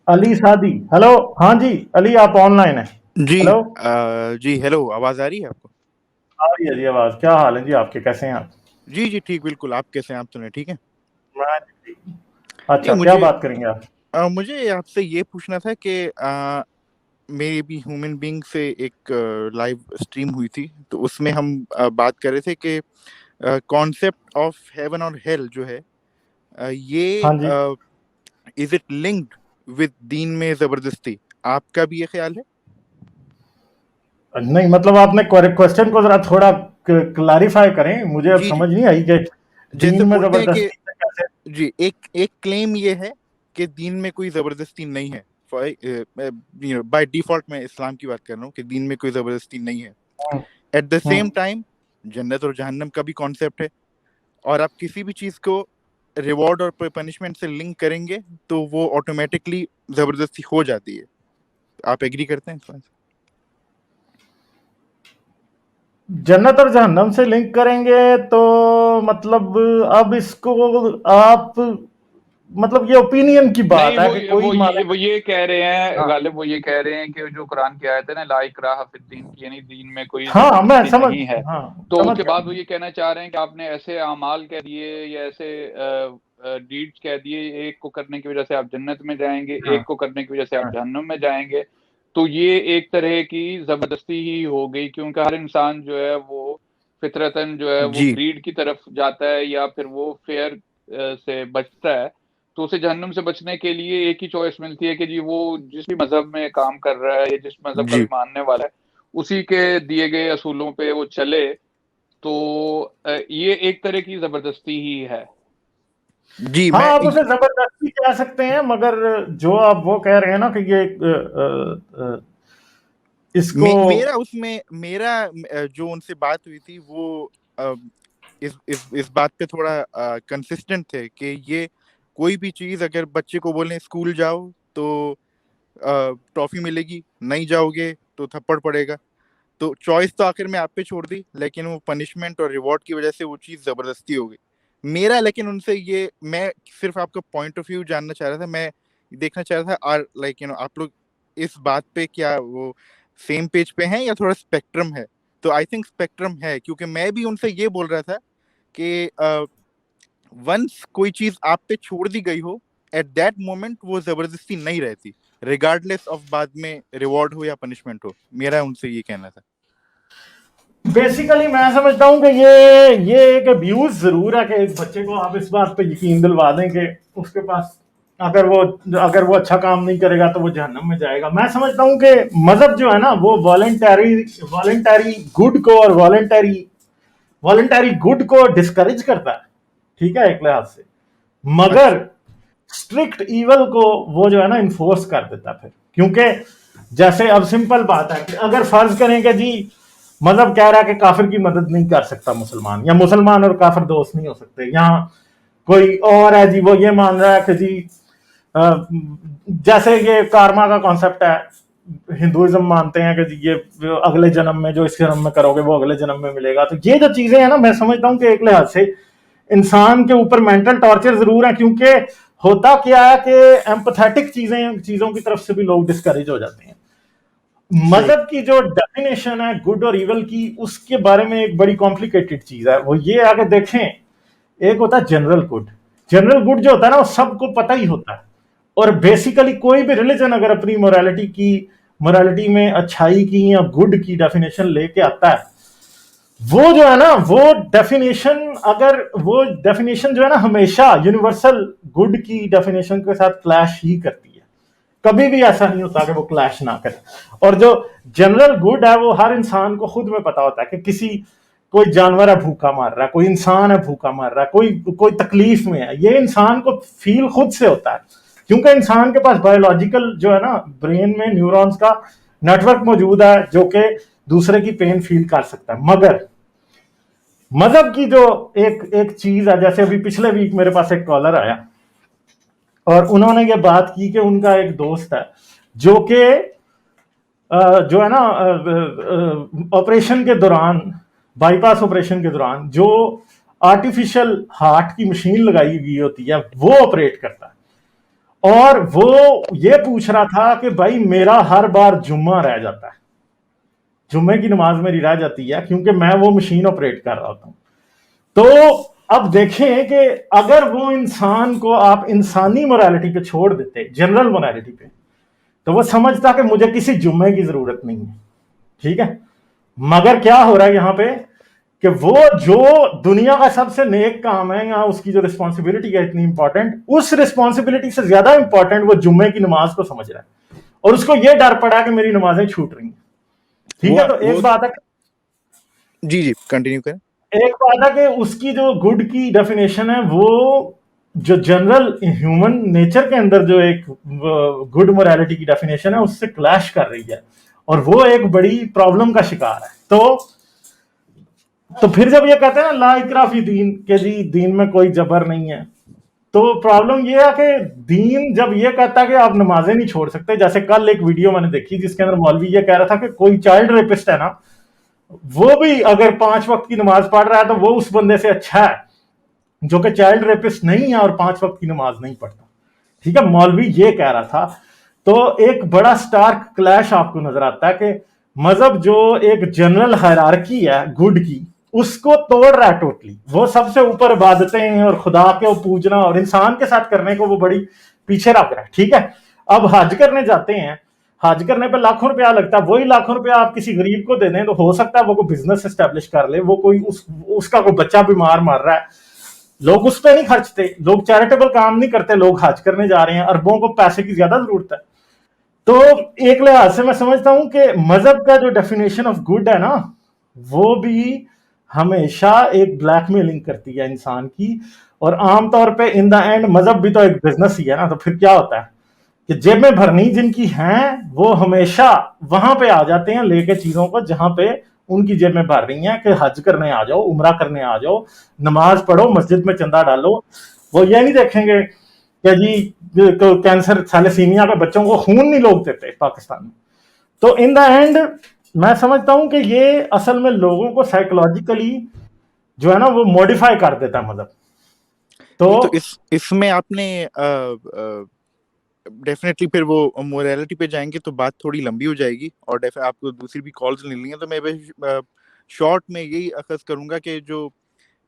अली सादी, हेलो। हाँ जी अली, आप ऑनलाइन हैं? जी हेलो, जी हेलो, आवाज आ रही है आपको? आ रही है जी आवाज। क्या हाल है जी आपके, कैसे हैं आप? जी जी ठीक, बिल्कुल। आप कैसे हैं? आप सुने ठीक है? मैं ठीक हूँ। नहीं, अच्छा, क्या मुझे बात करेंगे आप? मुझे आपसे ये पूछना था कि मेरी भी ह्यूमन बीइंग से एक लाइव स्ट्रीम हुई थी, तो उसमें हम बात कर रहे थे कि कॉन्सेप्ट ऑफ हेवन और हेल जो है, ये हाँ जी। इज इट लिंक्ड विद दीन में जबरदस्ती? आपका भी ये ख्याल है? नहीं मतलब आपने क्वेश्चन को जरा थोड़ा क्लैरिफाई करें, मुझे अब जी जी, समझ नहीं आई कि जैसे दीन में बोलते हैं कि जबरदस्ती से कैसे। जी, एक एक क्लेम ये है कि दीन में कोई जबरदस्ती नहीं है। बाय डिफॉल्ट मैं इस्लाम की बात कर रहा हूँ कि दीन में कोई जबरदस्ती नहीं है। Hmm, at the same hmm. Time जन्नत और जहन्नम का भी कॉन्सेप्ट है, और आप किसी भी चीज को रिवॉर्ड और पनिशमेंट से लिंक करेंगे तो वो ऑटोमेटिकली जबरदस्ती हो जाती है। आप एग्री करते हैं इस बात से? जन्नत और जहन्नम से लिंक करेंगे तो मतलब अब इसको आप मतलब ये ओपिनियन की नहीं, बात है कि कोई माने। वो ये कह रहे हैं हाँ, गालिब, वो ये कह रहे हैं कि जो कुरान की आयत है ना, ला इकराह फिद्दीन की, यानी दीन में कोई हाँ मैं जबरदस्ती समझ, नहीं है। हाँ तो समझ उसके गया। बाद वो ये कहना चाह रहे हैं कि आपने ऐसे अमाल कह दिए या ऐसे डीड्स कह दिए, एक को करने की वजह से आप जन्नत में जाएंगे, हाँ, एक को करने की वजह से आप हाँ, जहन्नुम में जाएंगे। तो ये एक तरह की जबरदस्ती ही हो गई, क्योंकि हर इंसान जो है वो फितरतन जो है वो जी ग्रीड की तरफ जाता है, या फिर वो फेयर से बचता है। तो उसे जहन्नुम से बचने के लिए एक ही चॉइस मिलती है कि जी वो जिस भी मजहब में काम कर रहा है या जिस मजहब का भी जी मानने वाला है, उसी के दिए गए असूलों पे वो चले। तो ये एक तरह की जबरदस्ती ही है। जी हाँ मैं आप उसे जबरदस्ती कह सकते हैं, मगर जो आप वो कह रहे हैं ना कि ये इसको मेरा उसमें मेरा जो उनसे बात हुई थी वो अ, इस बात पे थोड़ा कंसिस्टेंट थे कि ये कोई भी चीज अगर बच्चे को बोलें स्कूल जाओ तो ट्रॉफी मिलेगी, नहीं जाओगे तो थप्पड़ पड़ेगा। तो चॉइस तो आखिर में आप पे छोड़ दी, लेकिन वो पनिशमेंट और रिवॉर्ड की वजह से वो चीज जबरदस्ती हो गई। मेरा लेकिन उनसे ये, मैं सिर्फ आपका पॉइंट ऑफ व्यू जानना चाह रहा था, मैं देखना चाह रहा था आर लाइक आप लोग इस बात पे क्या वो सेम पेज पे हैं या थोड़ा स्पेक्ट्रम है? तो आई थिंक स्पेक्ट्रम है, क्योंकि मैं भी उनसे ये बोल रहा था कि वंस कोई चीज आप पे छोड़ दी गई हो, एट दैट मोमेंट वो जबरदस्ती नहीं रहती, रिगार्डलेस ऑफ बाद में रिवॉर्ड हो या पनिशमेंट हो। मेरा उनसे ये कहना था। बेसिकली मैं समझता हूं कि ये एक अब्यूज जरूर है कि एक बच्चे को आप इस बात पे यकीन दिलवा दें कि उसके पास अगर वो अच्छा काम नहीं करेगा तो वो जहन्नम में जाएगा। मैं समझता हूं कि मजहब जो है ना वो वॉलेंटरी वॉलेंटरी गुड को और वॉलेंटरी गुड को डिस्करेज करता है, ठीक है, एक लिहाज से। अच्छा। मगर स्ट्रिक्ट ईवल को वो जो है ना इन्फोर्स कर देता फिर, क्योंकि जैसे अब सिंपल बात है कि अगर फर्ज करें कि जी मजहब कह रहा है कि काफिर की मदद नहीं कर सकता मुसलमान, या मुसलमान और काफिर दोस्त नहीं हो सकते, यहाँ कोई और है जी वो ये मान रहा है कि जी जैसे ये कार्मा का कॉन्सेप्ट है, हिंदुइज्म मानते हैं कि जी ये अगले जन्म में जो इस जन्म में करोगे वो अगले जन्म में मिलेगा। तो ये जो चीजें हैं ना, मैं समझता हूं कि एक लिहाज से इंसान के ऊपर मेंटल टॉर्चर जरूर है, क्योंकि होता क्या है कि एम्पथेटिक चीजों की तरफ से भी लोग डिस्करेज हो जाते हैं। सही। मजहब की जो डेफिनेशन है गुड और इवल की, उसके बारे में एक बड़ी कॉम्प्लिकेटेड चीज है। वो ये आगे देखें, एक होता है जनरल गुड। जनरल गुड जो होता है ना वो सबको पता ही होता है, और बेसिकली कोई भी रिलीजन अगर अपनी मोरालिटी में अच्छाई की या गुड की डेफिनेशन लेके आता है, वो जो है ना वो डेफिनेशन, अगर वो डेफिनेशन जो है ना हमेशा यूनिवर्सल गुड की डेफिनेशन के साथ क्लैश ही करती है। कभी भी ऐसा नहीं होता कि वो क्लैश ना करे। और जो जनरल गुड है वो हर इंसान को खुद में पता होता है कि कोई जानवर है भूखा मार रहा है, कोई इंसान है भूखा मार रहा है, कोई तकलीफ में है, ये इंसान को फील खुद से होता है, क्योंकि इंसान के पास बायोलॉजिकल जो है ना ब्रेन में न्यूरॉन्स का नेटवर्क मौजूद है जो कि दूसरे की पेन फील कर सकता है। मगर मजहब की जो एक एक चीज है, जैसे अभी पिछले वीक मेरे पास एक कॉलर आया और उन्होंने ये बात की कि उनका एक दोस्त है जो कि जो है ना ऑपरेशन के दौरान, बाईपास ऑपरेशन के दौरान जो आर्टिफिशियल हार्ट की मशीन लगाई हुई होती है वो ऑपरेट करता है। اور وہ یہ پوچھ رہا تھا کہ بھائی میرا ہر بار جمعہ رہ جاتا ہے, جمعے کی نماز میری رہ جاتی ہے کیونکہ میں وہ مشین آپریٹ کر رہا ہوتا ہوں. تو اب دیکھیں کہ اگر وہ انسان کو آپ انسانی موریلٹی پہ چھوڑ دیتے, جنرل موریلٹی پہ, تو وہ سمجھتا کہ مجھے کسی جمعے کی ضرورت نہیں ہے. ٹھیک ہے, مگر کیا ہو رہا ہے یہاں پہ کہ وہ جو دنیا کا سب سے نیک کام ہے, یہاں اس کی جو رسپانسبلٹی ہے اتنی امپورٹنٹ, اس رسپانسبلٹی سے زیادہ امپورٹنٹ وہ جمعے کی نماز کو سمجھ رہا ہے, اور اس کو یہ ڈر پڑا کہ میری نمازیں چھوٹ رہی ہیں. ٹھیک ہے, تو ایک بات ہے, جی کنٹینیو کریں. ایک بات ہے کہ اس کی جو گڈ کی ڈیفینیشن ہے وہ جو جنرل ہیومن نیچر کے اندر جو ایک گڈ موریلٹی کی ڈیفینیشن ہے اس سے کلیش کر رہی ہے, اور وہ ایک بڑی پرابلم کا شکار ہے. تو پھر جب یہ کہتے ہیں نا لا اکراہ فی دین, کہ جی دین میں کوئی جبر نہیں ہے, تو پرابلم یہ ہے کہ دین جب یہ کہتا ہے کہ آپ نمازیں نہیں چھوڑ سکتے, جیسے کل ایک ویڈیو میں نے دیکھی جس کے اندر مولوی یہ کہہ رہا تھا کہ کوئی چائلڈ ریپسٹ ہے نا, وہ بھی اگر 5 وقت کی نماز پڑھ رہا ہے تو وہ اس بندے سے اچھا ہے جو کہ چائلڈ ریپسٹ نہیں ہے اور 5 وقت کی نماز نہیں پڑھتا. ٹھیک ہے, مولوی یہ کہہ رہا تھا. تو ایک بڑا سٹارک کلیش آپ کو نظر آتا ہے کہ مذہب جو ایک جنرل ہائرارکی ہے گڈ کی, اس کو توڑ رہا ہے ٹوٹلی. وہ سب سے اوپر عبادتیں اور خدا کو پوجنا اور انسان کے ساتھ کرنے کو وہ بڑی پیچھے رکھ رہا ہے. ٹھیک ہے, اب حج کرنے جاتے ہیں, حج کرنے پہ لاکھوں روپیہ لگتا ہے, وہی لاکھوں روپیہ آپ کسی غریب کو دے دیں تو ہو سکتا ہے وہ کوئی بزنس اسٹیبلش کر لے, وہ کوئی اس کا کوئی بچہ بیمار مر رہا ہے, لوگ اس پہ نہیں خرچتے, لوگ چیریٹیبل کام نہیں کرتے, لوگ حج کرنے جا رہے ہیں, اربوں کو پیسے کی زیادہ ضرورت ہے. تو ایک لحاظ سے میں سمجھتا ہوں کہ مذہب کا جو ڈیفینیشن آف گڈ ہے نا, وہ بھی ہمیشہ ایک بلیک میلنگ کرتی ہے انسان کی, اور عام طور پہ ان دا اینڈ مذہب بھی تو ایک بزنس ہی ہے نا. تو پھر کیا ہوتا ہے کہ جیب میں بھرنی جن کی ہیں وہ ہمیشہ وہاں پہ آ جاتے ہیں لے کے چیزوں کو جہاں پہ ان کی جیب میں بھر رہی ہیں, کہ حج کرنے آ جاؤ, عمرہ کرنے آ جاؤ, نماز پڑھو, مسجد میں چندہ ڈالو. وہ یہ نہیں دیکھیں گے کہ جی کینسر تھیلیسیمیا پہ بچوں کو خون نہیں لوگ دیتے پاکستان میں. تو ان دا اینڈ میں سمجھتا ہوں کہ یہ اصل میں لوگوں کو سائیکولوجیکلی جو ہے نا وہ موڈیفائی کر دیتا ہے مذہب. تو اس میں آپ نے ڈیفینیٹلی پھر وہ موریلٹی پہ جائیں گے تو بات تھوڑی لمبی ہو جائے گی, اور آپ کو دوسری بھی کالز لینی ہیں. تو میں شارٹ میں یہی اخذ کروں گا کہ جو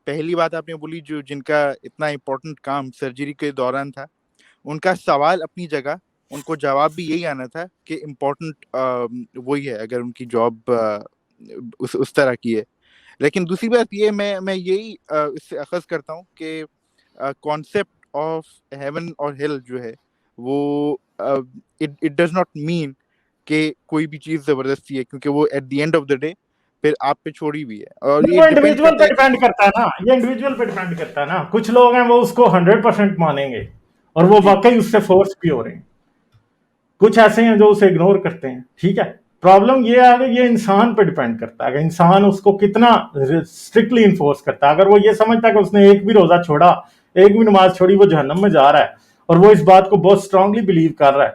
پہلی بات آپ نے بولی, جو جن کا اتنا امپورٹنٹ کام سرجری کے دوران تھا, ان کا سوال اپنی جگہ, ان کو جواب بھی یہی آنا تھا کہ امپورٹنٹ وہی ہے اگر ان کی جاب اس طرح کی ہے. لیکن دوسری بات یہ میں یہی اس سے اخذ کرتا ہوں کہ کانسیپٹ آف ہیون اور ہیل جو ہے وہ اٹ ڈز ناٹ مین کہ کوئی بھی چیز زبردستی ہے, کیونکہ وہ at the end of the day پھر آپ پہ چھوڑی بھی ہے, اور یہ ڈیپینڈ انڈیویجول کرتا پہ ہے ڈیپینڈ کرتا ہے نا, یہ انڈیویجول پہ ڈیپینڈ کرتا ہے نا. کچھ لوگ ہیں وہ اس کو 100% مانیں گے اور وہ واقعی اس سے فورس بھی ہو رہے ہیں, کچھ ایسے ہیں جو اسے اگنور کرتے ہیں. ٹھیک ہے, پرابلم یہ ہے کہ یہ انسان پہ ڈیپینڈ کرتا ہے کہ انسان اس کو کتنا اسٹرکٹلی انفورس کرتا ہے. اگر وہ یہ سمجھتا ہے کہ اس نے ایک بھی روزہ چھوڑا, ایک بھی نماز چھوڑی, وہ جہنم میں جا رہا ہے, اور وہ اس بات کو بہت اسٹرانگلی بلیو کر رہا ہے.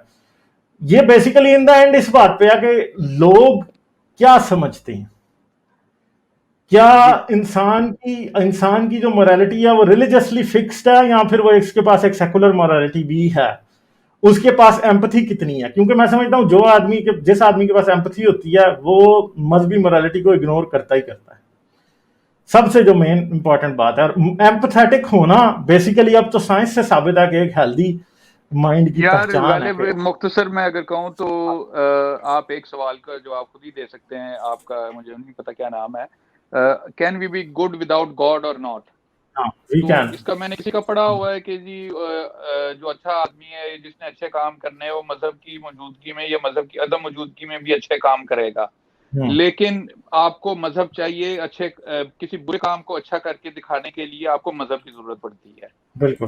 یہ بیسیکلی ان دا اینڈ اس بات پہ ہے کہ لوگ کیا سمجھتے ہیں, کیا انسان کی جو موریلٹی ہے وہ ریلیجسلی فکسڈ ہے, یا پھر وہ اس کے پاس ایک سیکولر موریلٹی بھی ہے, اس کے پاس ایمپتھی کتنی ہے. کیونکہ میں سمجھتا ہوں جس آدمی کے پاس ایمپتھی ہوتی ہے وہ مذہبی موریلٹی کو اگنور کرتا ہی کرتا ہے. سب سے جو مین امپورٹنٹ بات ہے, اور ایمپتھیٹک ہونا بیسیکلی اب تو سائنس سے ثابت ہے کہ ایک ہیلدی مائنڈ کی یار پہچان ہے. غالب مختصر میں اگر کہوں تو آپ ایک سوال کا جواب خود ہی دے سکتے ہیں, آپ کا مجھے نہیں پتا کیا نام ہے, can we be good without God or not. تو اس کا میں نے کسی کا پڑھا ہوا ہے کہ جی جو اچھا آدمی ہے, جس نے اچھے کام کرنے ہیں, وہ مذہب کی موجودگی میں یا مذہب کی عدم موجودگی میں بھی اچھے کام کرے گا. لیکن آپ کو مذہب چاہیے اچھے کسی برے کام کو اچھا کر کے دکھانے کے لیے آپ کو مذہب کی ضرورت پڑتی ہے. بالکل.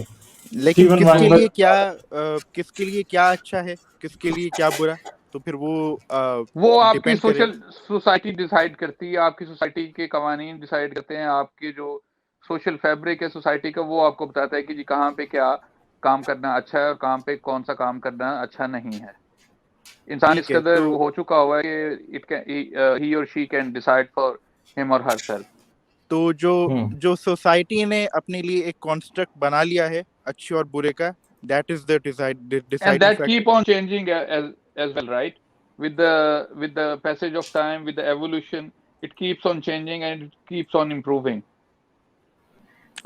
لیکن کس کے لیے کیا اچھا ہے, کس کے لیے کیا برا, تو پھر وہ آپ کی سوشل سوسائٹی ڈیسائیڈ کرتی ہے, آپ کی سوسائٹی کے قوانین ڈیسائیڈ کرتے ہیں, آپ کے جو سوشل فیبرک ہے سوسائٹی کا وہ آپ کو بتاتا ہے کہ جی کہاں پہ کیا کام کرنا اچھا ہے اور کہاں پہ کون سا کام کرنا اچھا نہیں ہے. انسان اس قدر ہو چکا ہوا ہے کہ he or she can decide for him or herself. تو جو سوسائٹی نے اپنے لیے ایک کانسٹرکٹ بنا لیا ہے اچھے اور برے کا, That is the deciding and that factor. keep on changing as well, right? With the passage of time, with the evolution, it keeps on changing and it keeps on improving.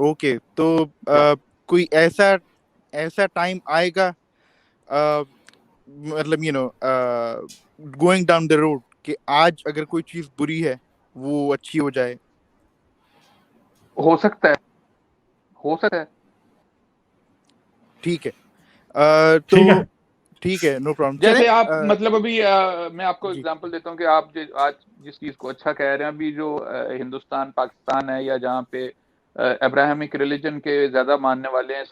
Okay, तो कोई ऐसा time आएगा मतलब you know going down the road कि आज अगर कोई चीज बुरी है वो अच्छी हो जाए? हो सकता है ठीक है, तो ठीक है, नो प्रॉब्लम। जैसे आप मतलब अभी मैं आपको जी। एग्जांपल देता हूँ कि आप आज जिस चीज को अच्छा कह रहे हैं, अभी जो हिंदुस्तान पाकिस्तान है या जहाँ पे अब्राहमिक रिलीजन के ज्यादा मानने वाले हैं,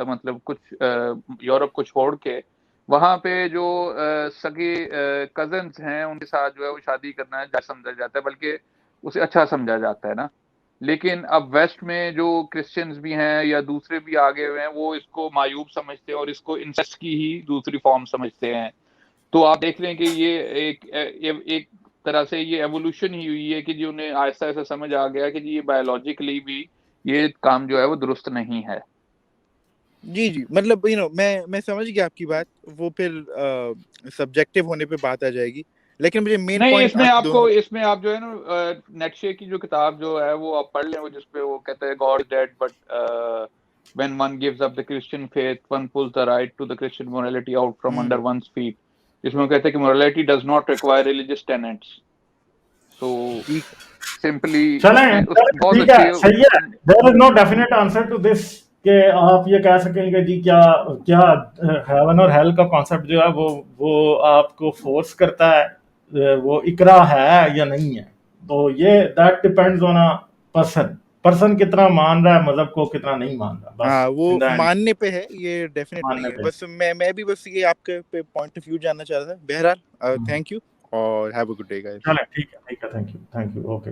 मतलब कुछ यूरोप को छोड़ के, वहाँ पे जो सगे कजन्स हैं उनके साथ जो है वो शादी करना है समझा जाता है, बल्कि उसे अच्छा समझा जाता है ना। लेकिन अब वेस्ट में जो क्रिश्चियंस भी हैं या दूसरे भी आगे हुए हैं, वो इसको मायूब समझते हैं और इसको इंसेस्ट की ही दूसरी फॉर्म समझते हैं। तो आप देख रहे हैं कि ये एक तरह से ये एवोल्यूशन ही हुई है कि जो उन्हें आहिस्ता आहिस्ता समझ आ गया कि जी ये बायोलॉजिकली भी ये काम जो है वो दुरुस्त नहीं है। जी जी, मतलब यू नो मैं समझ गया आपकी बात, वो फिर सब्जेक्टिव होने पे बात आ जाएगी, लेकिन मुझे मेन नहीं, पॉइंट इसमें आप जो है ना नेटशे की जो किताब जो है वो आप पढ़ लें, वो जिसपे वो कहते हैं God dead but when one gives up the Christian faith, one pulls the right to the Christian morality out from under one's feet. इसमें वो कहते हैं कि morality does not require religious tenets. So simply ठीक है, सही है। There is no definite answer to this कि आप ये कह सकेंगे जी क्या हेवन और हेल का कॉन्सेप्ट जो है वो आपको फोर्स करता है, वो इकरा है या नहीं है। तो ये that depends on a person कितना मान रहा है मजहब को, कितना नहीं मान रहा। बस हाँ, वो मानने पे है, ये डेफिनेट नहीं है। बस मैं भी बस ये आपके पे पॉइंट ऑफ व्यू जानना चाह रहा था। बहरहाल थैंक यू और have a good day guys. चलो ठीक है, थैंक यू, ओके।